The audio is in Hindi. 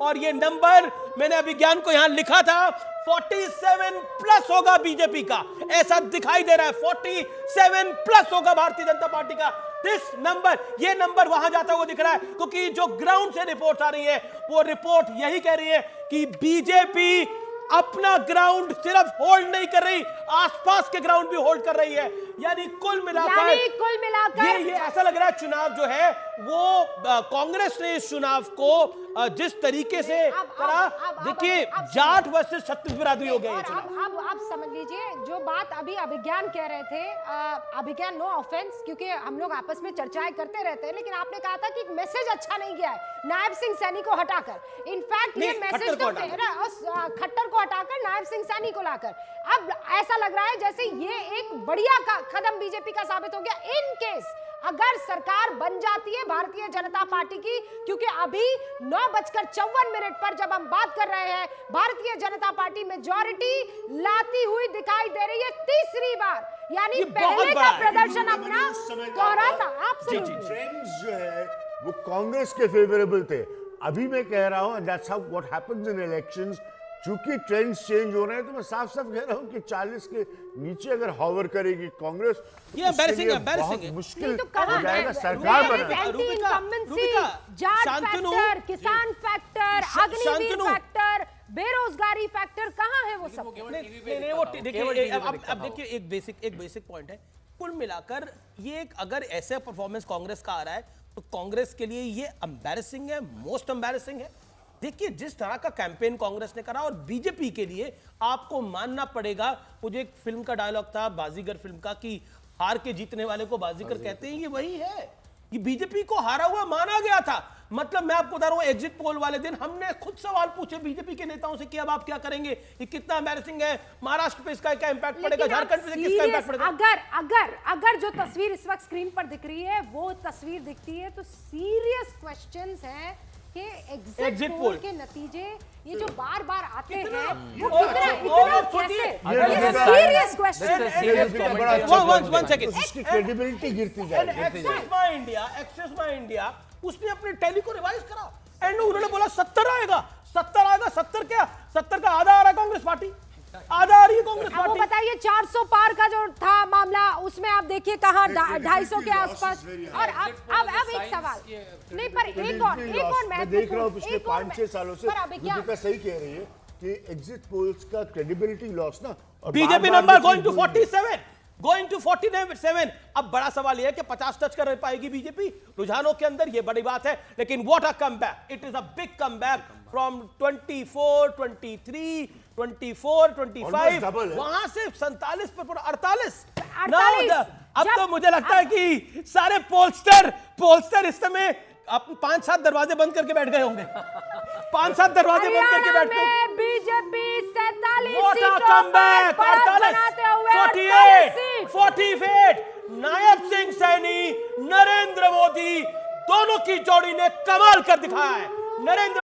और ये नंबर मैंने अभिज्ञान को यहां लिखा था 47 प्लस होगा बीजेपी का, ऐसा दिखाई दे रहा है 47 प्लस होगा भारतीय जनता पार्टी का। दिस नंबर, ये नंबर वहां जाता हुआ दिख रहा है, क्योंकि जो ग्राउंड से रिपोर्ट आ रही है वो रिपोर्ट यही कह रही है कि बीजेपी अपना ग्राउंड सिर्फ होल्ड नहीं कर रही, आसपास के ग्राउंड भी होल्ड कर रही है। यानी कुल मिलाकर ये ऐसा लग रहा है चुनाव जो है वो कांग्रेस ने इस चुनाव को जिस तरीके से करा, देखिए जाट वर्सेस छत्तीस बिरादरी हो गया ये चुनाव। अब समझ लीजिए जो बात अभी अभिज्ञान कह रहे थे, अभिज्ञान नो ऑफेंस, क्योंकि हम लोग आपस में चर्चाएं करते रहते हैं, लेकिन आपने कहा था कि मैसेज अच्छा नहीं गया है नायब सिंह सैनी को हटाकर। इनफैक्ट ये मैसेज तो खट्टर को हटाकर नायब सिंह सैनी को लाकर अब ऐसा लग रहा है जैसे ये एक बढ़िया कदम बीजेपी का साबित हो गया इन केस अगर सरकार बन जाती है भारतीय जनता पार्टी की, क्योंकि अभी 9:54 पर जब हम बात कर रहे हैं भारतीय जनता पार्टी मेजॉरिटी लाती हुई दिखाई दे रही है तीसरी बार, यानी पहले का प्रदर्शन अपना दोहराता। आप ट्रेंड्स जो है वो कांग्रेस के फेवरेबल थे। अभी मैं कह रहा हूं that's how what happens in elections, चूंकि ट्रेंड्स चेंज हो रहे हैं तो मैं साफ साफ कह रहा हूं कि 40 के नीचे अगर हॉवर करेगी कांग्रेस, ये एम्बैरेसिंग है, मुश्किल हो जाएगा सरकार बनाना। किसान फैक्टर, अग्निवीर फैक्टर, बेरोजगारी फैक्टर, कहां है वो सब? नहीं वो देखिए अब देखिए एक बेसिक पॉइंट है। कुल मिलाकर ये एक अगर ऐसे परफॉर्मेंस कांग्रेस का आ रहा है तो कांग्रेस के लिए ये एम्बैरेसिंग है, मोस्ट एम्बैरेसिंग है। देखिए जिस तरह का कैंपेन कांग्रेस ने करा, और बीजेपी के लिए आपको मानना पड़ेगा, मुझे एक फिल्म का डायलॉग था बाजीगर फिल्म का कि हार के जीतने वाले को बाजीगर कहते हैं, ये वही है। ये बीजेपी को हारा हुआ माना गया था। मतलब मैं आपको बता रहा हूं एग्जिट पोल वाले दिन हमने खुद सवाल पूछे बीजेपी के नेताओं से कि अब आप क्या करेंगे, ये कितना एम्बैरेसिंग है, महाराष्ट्र पे इसका क्या इंपैक्ट पड़ेगा, झारखंड पे किसका इंपैक्ट पड़ेगा। अगर जो तस्वीर इस वक्त स्क्रीन पर दिख रही है वो तस्वीर दिखती है तो सीरियस क्वेश्चंस हैं कि एग्जिट पोल के नतीजे ये जो बार बार आते हैं वो कितना कैसे, ये सीरियस क्वेश्चन। वन सेकंड, उसकी क्रेडिबिलिटी गिरती जाएगी। एक्सेस माय इंडिया उसने अपने टैली को रिवाइज करा एंड उन्होंने बोला 70 आएगा, 70 आएगा। 70 क्या, 70 का आधा आ रहा है कांग्रेस पार्टी, आधा आ रही है कांग्रेस पार्टी। वो बताइए 400 पार का जो था मामला उसमें आप देखिए कहां 250 के आसपास। और अब एक सवाल नहीं, पर एक और मैं देख रहा हूं पिछले 5-6 सालों से दीपिका सही कह रही है कि एग्जिट पोल्स का क्रेडिबिलिटी लॉस ना, बीजेपी नंबर गोइंग टू 47। अब बड़ा सवाल यह है कि 50 टच कर पाएगी बीजेपी रुझानों के अंदर, यह बड़ी बात है। लेकिन what a comeback, it is a big comeback from 24, 23, 24, 25, वहां से 47 पर 48। अब तो मुझे लगता है कि सारे पोलस्टर इस समय 5-7 दरवाजे बंद करके बैठ गए होंगे। 5-7 दरवाजे बंद करके बैठ गए। बीजेपी 47 48 नायब सिंह सैनी, नरेंद्र मोदी दोनों की जोड़ी ने कमाल कर दिखाया है। नरेंद्र